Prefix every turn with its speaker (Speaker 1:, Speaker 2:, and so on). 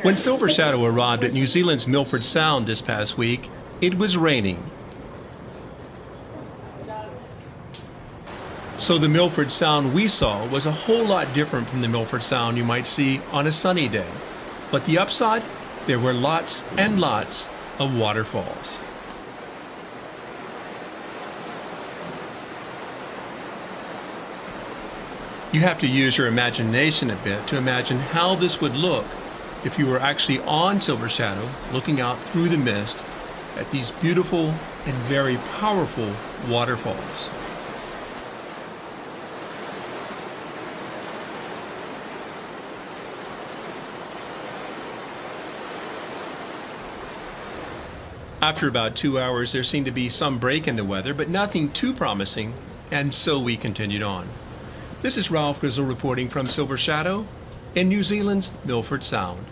Speaker 1: When Silver Shadow arrived at New Zealand's Milford Sound this past week, it was raining. So the Milford Sound we saw was a whole lot different from the Milford Sound you might see on a sunny day. But the upside, there were lots and lots of waterfalls. You have to use your imagination a bit to imagine how this would look if you were actually on Silver Shadow looking out through the mist at these beautiful and very powerful waterfalls. After about 2 hours, there seemed to be some break in the weather, but nothing too promising, and so we continued on. This is Ralph Grizzle reporting from Silver Shadow in New Zealand's Milford Sound.